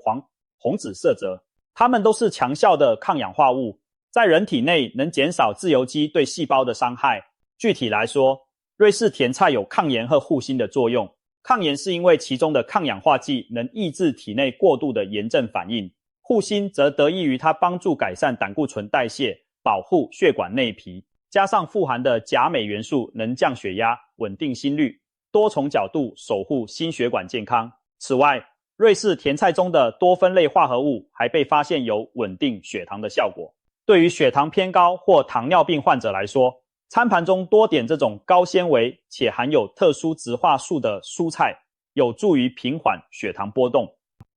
红紫色泽，它们都是强效的抗氧化物，在人体内能减少自由基对细胞的伤害。具体来说，瑞士甜菜有抗炎和护心的作用。抗炎是因为其中的抗氧化剂能抑制体内过度的炎症反应，护心则得益于它帮助改善胆固醇代谢，保护血管内皮，加上富含的钾镁元素能降血压、稳定心率，多重角度守护心血管健康。此外，瑞士甜菜中的多酚类化合物还被发现有稳定血糖的效果。对于血糖偏高或糖尿病患者来说，餐盘中多点这种高纤维且含有特殊植化素的蔬菜，有助于平缓血糖波动。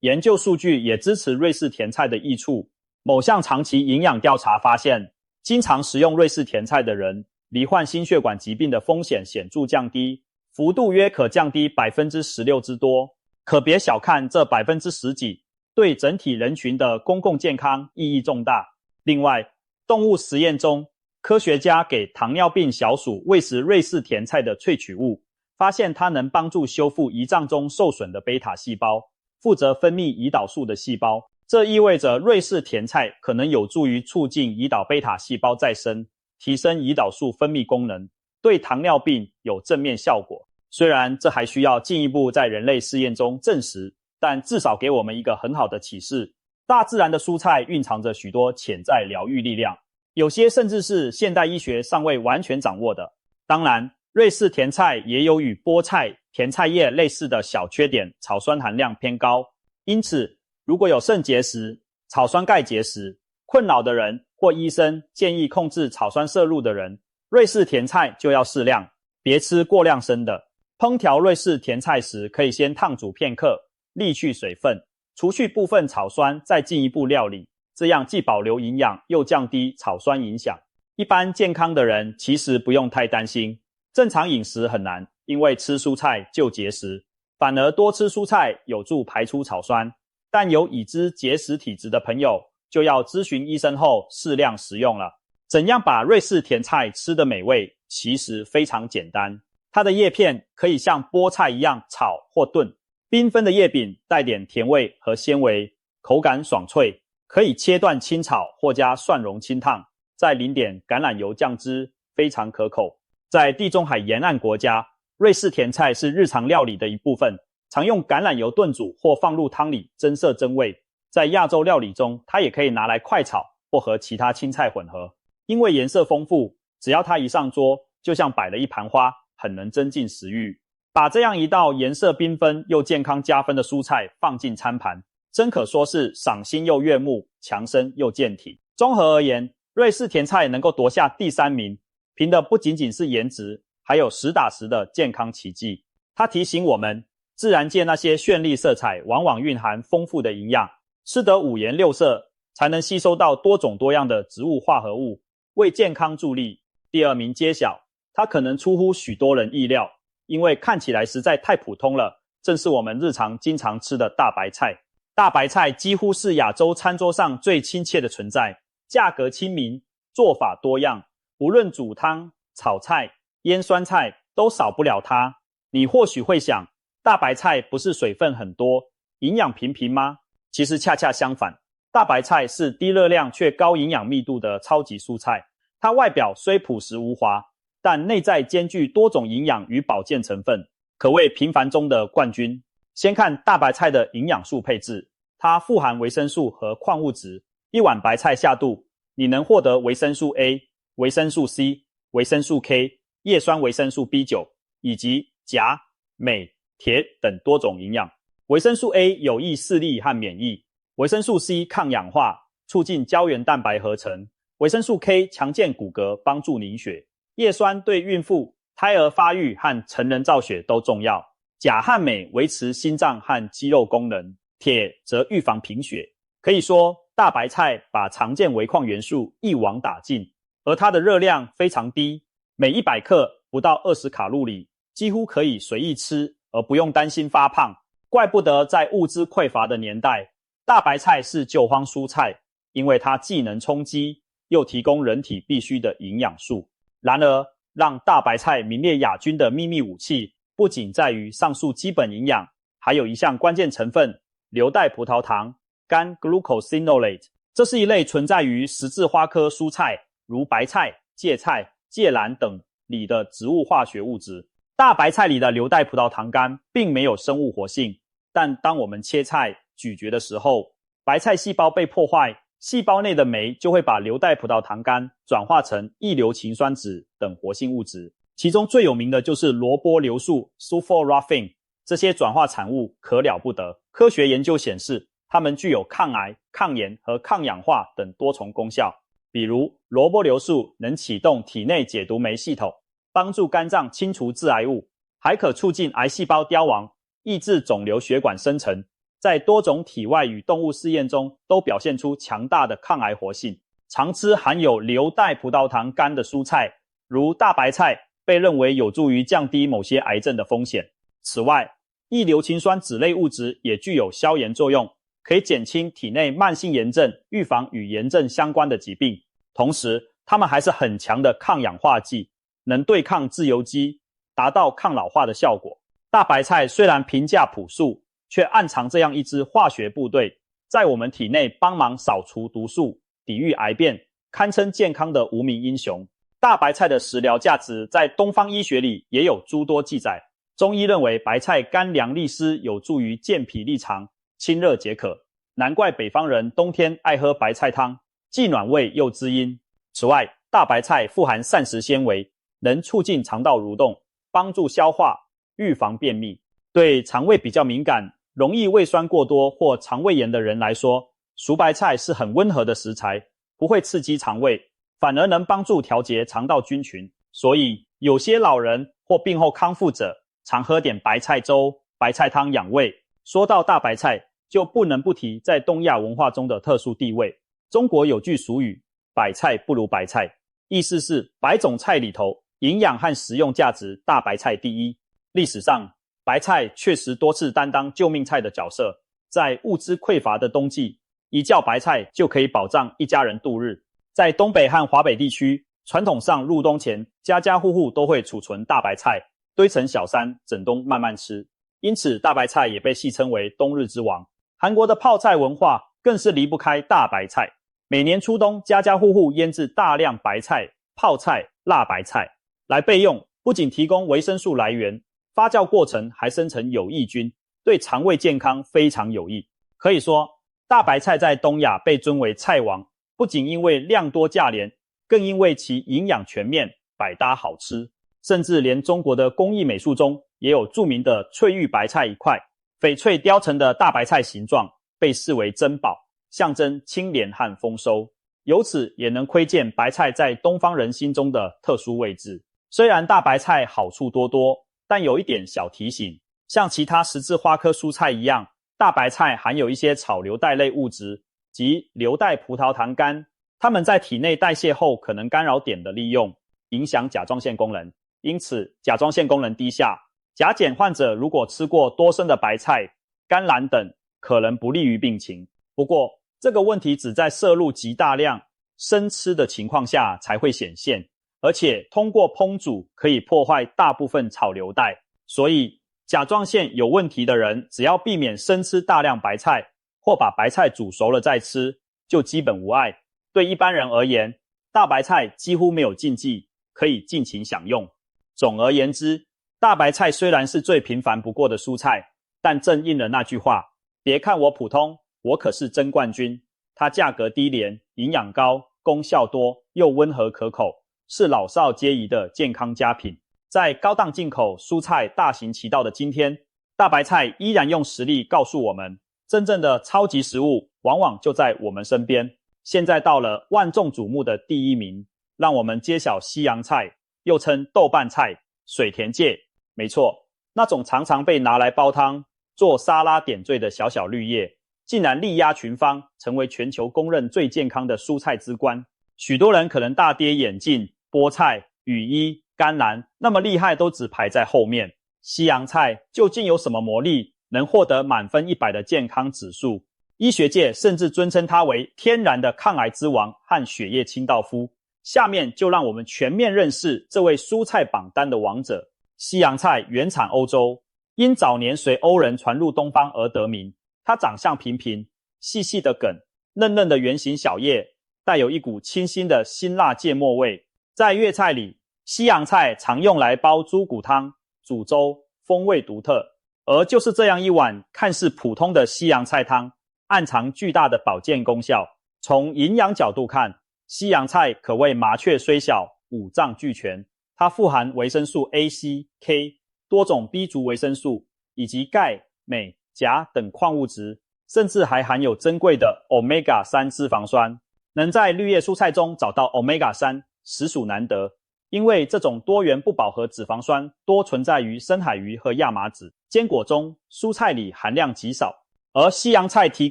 研究数据也支持瑞士甜菜的益处。某项长期营养调查发现，经常食用瑞士甜菜的人，罹患心血管疾病的风险显著降低，幅度约可降低 16% 之多。可别小看这 10% 几，对整体人群的公共健康意义重大。另外，动物实验中，科学家给糖尿病小鼠喂食瑞士甜菜的萃取物，发现它能帮助修复胰脏中受损的贝塔细胞，负责分泌胰岛素的细胞。这意味着瑞士甜菜可能有助于促进胰岛贝塔细胞再生，提升胰岛素分泌功能，对糖尿病有正面效果。虽然这还需要进一步在人类试验中证实，但至少给我们一个很好的启示。大自然的蔬菜蕴藏着许多潜在疗愈力量，有些甚至是现代医学尚未完全掌握的。当然，瑞士甜菜也有与菠菜、甜菜叶类似的小缺点，草酸含量偏高。因此，如果有肾结石、草酸钙结石困扰的人，或医生建议控制草酸摄入的人，瑞士甜菜就要适量，别吃过量生的。烹调瑞士甜菜时，可以先烫煮片刻，沥去水分，除去部分草酸，再进一步料理，这样既保留营养，又降低草酸影响。一般健康的人其实不用太担心，正常饮食很难，因为吃蔬菜就结石，反而多吃蔬菜有助排出草酸。但有已知结石体质的朋友，就要咨询医生后适量食用了。怎样把瑞士甜菜吃得美味？其实非常简单。它的叶片可以像菠菜一样炒或炖，缤纷的叶柄带点甜味和纤维，口感爽脆，可以切断清炒或加蒜蓉清烫，再淋点橄榄油酱汁，非常可口。在地中海沿岸国家，瑞士甜菜是日常料理的一部分，常用橄榄油炖煮或放入汤里增色增味。在亚洲料理中，它也可以拿来快炒或和其他青菜混合。因为颜色丰富，只要它一上桌，就像摆了一盘花，很能增进食欲。把这样一道颜色缤纷又健康加分的蔬菜放进餐盘，真可说是赏心又悦目，强身又健体。综合而言，瑞士甜菜能够夺下第3名，凭的不仅仅是颜值，还有实打实的健康奇迹。它提醒我们，自然界那些绚丽色彩往往蕴含丰富的营养，吃得五颜六色，才能吸收到多种多样的植物化合物，为健康助力。第二名揭晓，它可能出乎许多人意料，因为看起来实在太普通了，正是我们日常经常吃的大白菜。大白菜几乎是亚洲餐桌上最亲切的存在，价格亲民，做法多样，无论煮汤、炒菜、腌酸菜都少不了它。你或许会想，大白菜不是水分很多，营养平平吗？其实恰恰相反，大白菜是低热量却高营养密度的超级蔬菜。它外表虽朴实无华，但内在兼具多种营养与保健成分，可谓平凡中的冠军。先看大白菜的营养素配置，它富含维生素和矿物质。一碗白菜下肚，你能获得维生素 A、维生素 C、维生素 K、叶酸维生素 B9 以及钾、镁、铁等多种营养。维生素 A 有益视力和免疫，维生素 C 抗氧化，促进胶原蛋白合成，维生素 K 强健骨骼，帮助凝血，叶酸对孕妇、胎儿发育和成人造血都重要。钾和镁维持心脏和肌肉功能，铁则预防贫血。可以说，大白菜把常见微矿元素一网打尽，而它的热量非常低，每100克不到20卡路里，几乎可以随意吃，而不用担心发胖。怪不得在物资匮乏的年代，大白菜是救荒蔬菜，因为它既能充饥，又提供人体必需的营养素。然而，让大白菜名列亚军的秘密武器，不仅在于上述基本营养，还有一项关键成分硫代葡萄糖苷 glucosinolate。 这是一类存在于十字花科蔬菜如白菜、芥菜、芥蓝等里的植物化学物质。大白菜里的硫代葡萄糖苷并没有生物活性，但当我们切菜咀嚼的时候，白菜细胞被破坏，细胞内的酶就会把硫代葡萄糖苷转化成异硫氰酸酯等活性物质，其中最有名的就是萝卜硫素 sulforaphane。 这些转化产物可了不得，科学研究显示，它们具有抗癌、抗炎和抗氧化等多重功效。比如，萝卜硫素能启动体内解毒酶系统，帮助肝脏清除致癌物，还可促进癌细胞凋亡，抑制肿瘤血管生成。在多种体外与动物试验中都表现出强大的抗癌活性。常吃含有硫代葡萄糖苷的蔬菜，如大白菜，被认为有助于降低某些癌症的风险。此外，异硫氰酸酯类物质也具有消炎作用，可以减轻体内慢性炎症，预防与炎症相关的疾病。同时，它们还是很强的抗氧化剂，能对抗自由基，达到抗老化的效果。大白菜虽然评价朴素，却暗藏这样一支化学部队，在我们体内帮忙扫除毒素，抵御癌变，堪称健康的无名英雄。大白菜的食疗价值在东方医学里也有诸多记载。中医认为白菜甘凉利湿，有助于健脾利肠，清热解渴，难怪北方人冬天爱喝白菜汤，既暖胃又滋阴。此外，大白菜富含膳食纤维，能促进肠道蠕动，帮助消化，预防便秘。对肠胃比较敏感，容易胃酸过多或肠胃炎的人来说，熟白菜是很温和的食材，不会刺激肠胃，反而能帮助调节肠道菌群。所以，有些老人或病后康复者常喝点白菜粥、白菜汤养胃。说到大白菜，就不能不提在东亚文化中的特殊地位。中国有句俗语，百菜不如白菜，意思是百种菜里头，营养和食用价值大白菜第一。历史上，白菜确实多次担当救命菜的角色，在物资匮乏的冬季，一窖白菜就可以保障一家人度日。在东北和华北地区，传统上入冬前，家家户户都会储存大白菜，堆成小山，整冬慢慢吃。因此，大白菜也被戏称为冬日之王。韩国的泡菜文化更是离不开大白菜，每年初冬，家家户户腌制大量白菜、泡菜、辣白菜来备用，不仅提供维生素来源，发酵过程还生成有益菌，对肠胃健康非常有益。可以说，大白菜在东亚被尊为菜王，不仅因为量多价廉，更因为其营养全面、百搭好吃。甚至连中国的工艺美术中也有著名的翠玉白菜一块，翡翠雕成的大白菜形状被视为珍宝，象征清廉和丰收。由此也能窥见白菜在东方人心中的特殊位置。虽然大白菜好处多多，但有一点小提醒，像其他十字花科蔬菜一样，大白菜含有一些草硫代类物质及硫代葡萄糖苷，它们在体内代谢后可能干扰碘的利用，影响甲状腺功能，因此甲状腺功能低下。甲减患者如果吃过多生的白菜、甘蓝等，可能不利于病情。不过，这个问题只在摄入极大量生吃的情况下才会显现，而且通过烹煮可以破坏大部分草硫代，所以甲状腺有问题的人，只要避免生吃大量白菜，或把白菜煮熟了再吃，就基本无碍。对一般人而言，大白菜几乎没有禁忌，可以尽情享用。总而言之，大白菜虽然是最平凡不过的蔬菜，但正应了那句话，别看我普通，我可是真冠军。它价格低廉，营养高，功效多，又温和可口，是老少皆宜的健康佳品。在高档进口蔬菜大行其道的今天，大白菜依然用实力告诉我们，真正的超级食物往往就在我们身边。现在到了万众瞩目的第一名，让我们揭晓西洋菜，又称豆瓣菜、水田芥。没错，那种常常被拿来煲汤、做沙拉点缀的小小绿叶，竟然力压群芳，成为全球公认最健康的蔬菜之冠。许多人可能大跌眼镜，菠菜、羽衣、甘蓝那么厉害都只排在后面。西洋菜究竟有什么魔力，能获得满分100的健康指数？医学界甚至尊称它为天然的抗癌之王和血液清道夫。下面就让我们全面认识这位蔬菜榜单的王者。西洋菜原产欧洲，因早年随欧人传入东方而得名。它长相平平，细细的梗，嫩嫩的圆形小叶，带有一股清新的辛辣芥末味。在粤菜里，西洋菜常用来煲猪骨汤、煮粥，风味独特。而就是这样一碗看似普通的西洋菜汤，暗藏巨大的保健功效。从营养角度看，西洋菜可谓麻雀虽小，五脏俱全。它富含维生素 A、C、K、多种 B 族维生素，以及钙、镁、钾等矿物质，甚至还含有珍贵的 Omega-3 脂肪酸。能在绿叶蔬菜中找到 Omega-3，实属难得，因为这种多元不饱和脂肪酸多存在于深海鱼和亚麻籽，坚果中、蔬菜里含量极少。而西洋菜提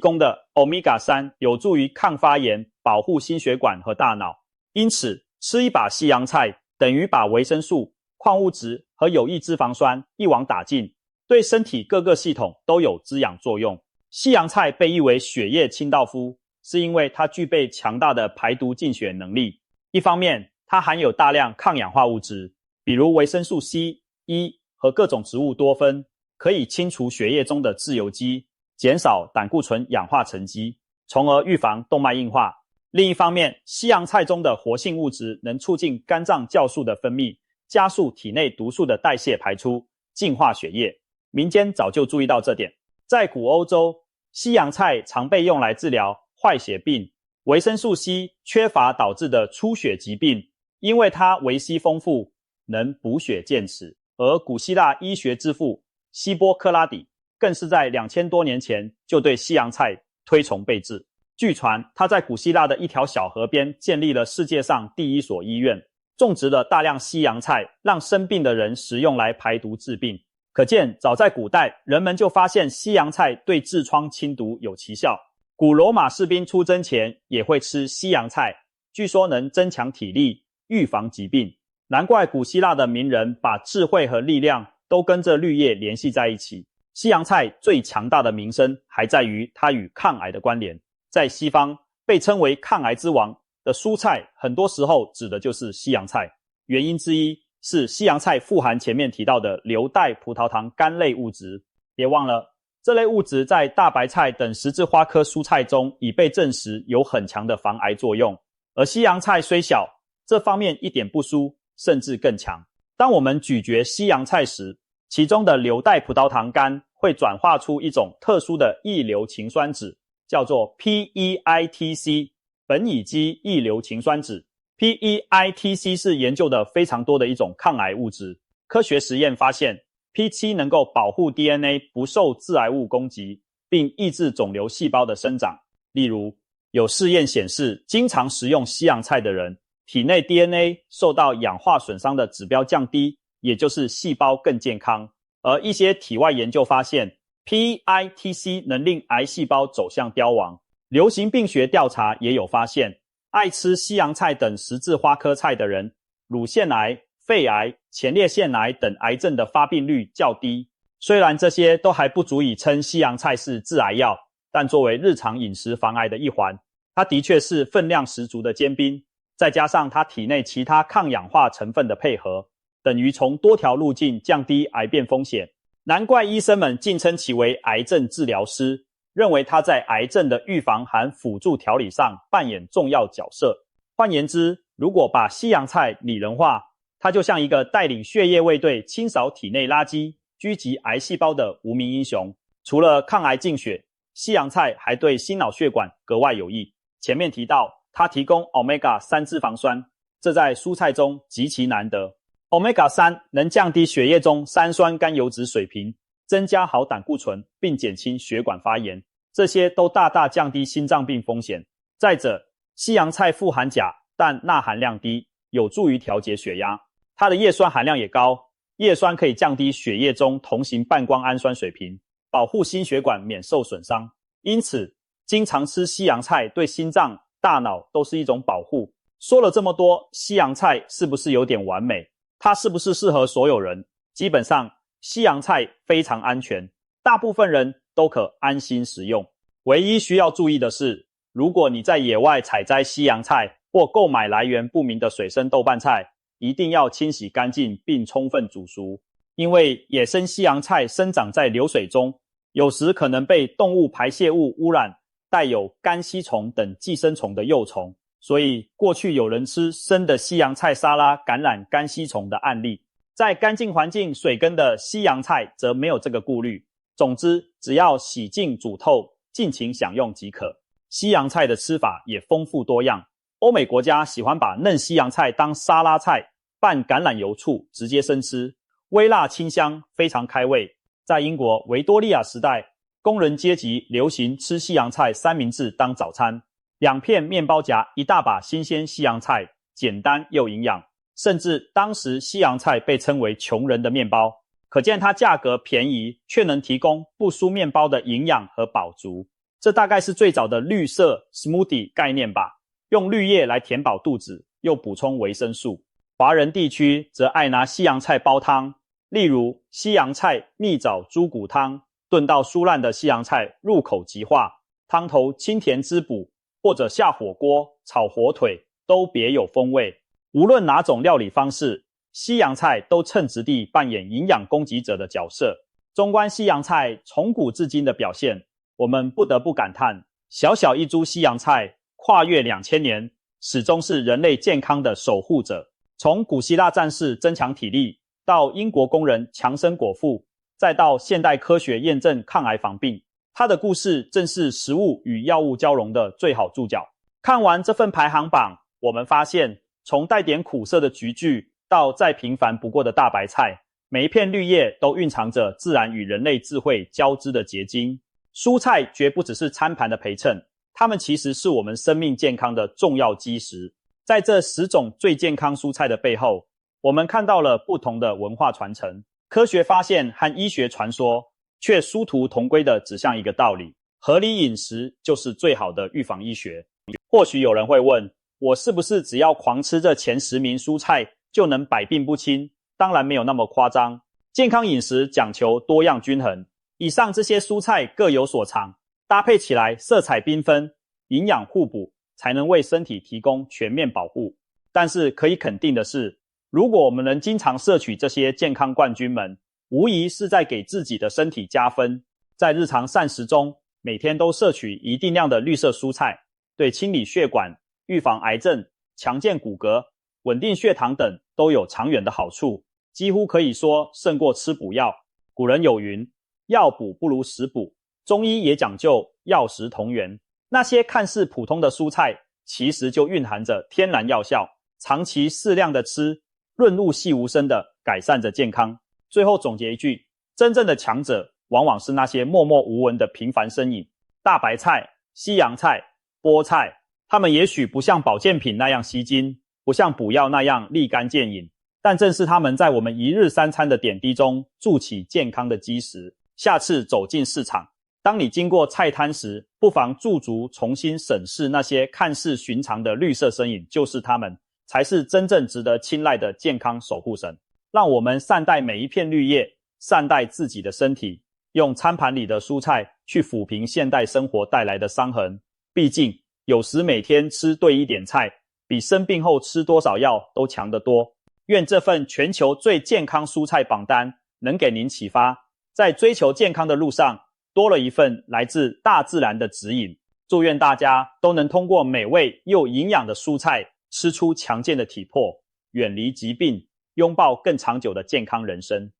供的 Omega-3 有助于抗发炎，保护心血管和大脑。因此，吃一把西洋菜等于把维生素、矿物质和有益脂肪酸一网打尽，对身体各个系统都有滋养作用。西洋菜被誉为血液清道夫，是因为它具备强大的排毒净血能力。一方面，它含有大量抗氧化物质，比如维生素 C、E 和各种植物多酚，可以清除血液中的自由基，减少胆固醇氧化沉积，从而预防动脉硬化。另一方面，西洋菜中的活性物质能促进肝脏酵素的分泌，加速体内毒素的代谢排出，净化血液。民间早就注意到这点。在古欧洲，西洋菜常被用来治疗坏血病、维生素 C 缺乏导致的出血疾病，因为它维 C 丰富，能补血健齿。而古希腊医学之父希波克拉底更是在2000多年前就对西洋菜推崇备至。据传，他在古希腊的一条小河边建立了世界上第一所医院，种植了大量西洋菜，让生病的人食用来排毒治病。可见，早在古代，人们就发现西洋菜对痔疮清毒有奇效。古罗马士兵出征前也会吃西洋菜，据说能增强体力，预防疾病。难怪古希腊的名人把智慧和力量都跟着绿叶联系在一起。西洋菜最强大的名声还在于它与抗癌的关联。在西方，被称为抗癌之王的蔬菜，很多时候指的就是西洋菜。原因之一是西洋菜富含前面提到的硫代葡萄糖苷类物质。别忘了，这类物质在大白菜等十字花科蔬菜中已被证实有很强的防癌作用。而西洋菜虽小，这方面一点不输，甚至更强。当我们咀嚼西洋菜时，其中的硫代葡萄糖苷会转化出一种特殊的异硫氰酸酯，叫做 PEITC， 苯乙基异硫氰酸酯。PEITC 是研究的非常多的一种抗癌物质。科学实验发现， P7 能够保护 DNA 不受致癌物攻击，并抑制肿瘤细胞的生长。例如，有试验显示，经常食用西洋菜的人，体内 DNA 受到氧化损伤的指标降低，也就是细胞更健康。而一些体外研究发现 PITC 能令癌细胞走向凋亡。流行病学调查也有发现，爱吃西洋菜等十字花科菜的人，乳腺癌、肺癌、前列腺癌等癌症的发病率较低。虽然这些都还不足以称西洋菜是致癌药，但作为日常饮食防癌的一环，它的确是分量十足的尖兵。再加上它体内其他抗氧化成分的配合，等于从多条路径降低癌变风险。难怪医生们竟称其为癌症治疗师，认为它在癌症的预防和辅助调理上扮演重要角色。换言之，如果把西洋菜拟人化，它就像一个带领血液卫队清扫体内垃圾、狙击癌细胞的无名英雄。除了抗癌净血，西洋菜还对心脑血管格外有益。前面提到，它提供 Omega-3 脂肪酸，这在蔬菜中极其难得。Omega-3 能降低血液中三酸甘油脂水平，增加好胆固醇，并减轻血管发炎，这些都大大降低心脏病风险。再者，西洋菜富含钾，但钠含量低，有助于调节血压。它的叶酸含量也高，叶酸可以降低血液中同型半胱氨酸水平，保护心血管免受损伤。因此，经常吃西洋菜对心脏、大脑都是一种保护。说了这么多，西洋菜是不是有点完美？它是不是适合所有人？基本上，西洋菜非常安全，大部分人都可安心食用。唯一需要注意的是，如果你在野外采摘西洋菜或购买来源不明的水生豆瓣菜，一定要清洗干净并充分煮熟，因为野生西洋菜生长在流水中，有时可能被动物排泄物污染，带有肝吸虫等寄生虫的幼虫，所以过去有人吃生的西洋菜沙拉感染肝吸虫的案例。在干净环境水耕的西洋菜则没有这个顾虑。总之，只要洗净煮透，尽情享用即可。西洋菜的吃法也丰富多样，欧美国家喜欢把嫩西洋菜当沙拉菜，拌橄榄油醋直接生吃，微辣清香，非常开胃。在英国维多利亚时代，工人阶级流行吃西洋菜三明治当早餐，2片面包夹一大把新鲜西洋菜，简单又营养。甚至当时西洋菜被称为穷人的面包，可见它价格便宜，却能提供不输面包的营养和饱足。这大概是最早的绿色 smoothie 概念吧，用绿叶来填饱肚子，又补充维生素。华人地区则爱拿西洋菜煲汤，例如西洋菜蜜枣猪骨汤，炖到酥烂的西洋菜入口即化，汤头清甜滋补，或者下火锅炒火腿，都别有风味。无论哪种料理方式，西洋菜都称职地扮演营养供给者的角色。纵观西洋菜从古至今的表现，我们不得不感叹，小小一株西洋菜跨越2000年，始终是人类健康的守护者。从古希腊战士增强体力，到英国工人强身果腹，再到现代科学验证抗癌防病，它的故事正是食物与药物交融的最好注脚。看完这份排行榜，我们发现从带点苦涩的菊苣到再平凡不过的大白菜，每一片绿叶都蕴藏着自然与人类智慧交织的结晶。蔬菜绝不只是餐盘的陪衬，它们其实是我们生命健康的重要基石。在这10种最健康蔬菜的背后，我们看到了不同的文化传承，科学发现和医学传说却殊途同归的指向一个道理：合理饮食就是最好的预防医学。或许有人会问，我是不是只要狂吃这前10名蔬菜就能百病不侵？当然没有那么夸张。健康饮食讲求多样均衡，以上这些蔬菜各有所长，搭配起来色彩缤纷，营养互补，才能为身体提供全面保护。但是可以肯定的是，如果我们能经常摄取这些健康冠军们，无疑是在给自己的身体加分。在日常膳食中，每天都摄取一定量的绿色蔬菜，对清理血管、预防癌症、强健骨骼、稳定血糖等都有长远的好处，几乎可以说胜过吃补药。古人有云，药补不如食补，中医也讲究药食同源。那些看似普通的蔬菜，其实就蕴含着天然药效，长期适量的吃，润物细无声的改善着健康。最后总结一句，真正的强者往往是那些默默无闻的平凡身影。大白菜、西洋菜、菠菜，它们也许不像保健品那样吸睛，不像补药那样立竿见影，但正是他们在我们一日三餐的点滴中筑起健康的基石。下次走进市场，当你经过菜摊时，不妨驻足重新审视那些看似寻常的绿色身影，就是他们，才是真正值得青睐的健康守护神。让我们善待每一片绿叶，善待自己的身体，用餐盘里的蔬菜去抚平现代生活带来的伤痕。毕竟，有时每天吃对一点菜，比生病后吃多少药都强得多。愿这份全球最健康蔬菜榜单能给您启发，在追求健康的路上多了一份来自大自然的指引。祝愿大家都能通过美味又营养的蔬菜，吃出强健的体魄，远离疾病，拥抱更长久的健康人生。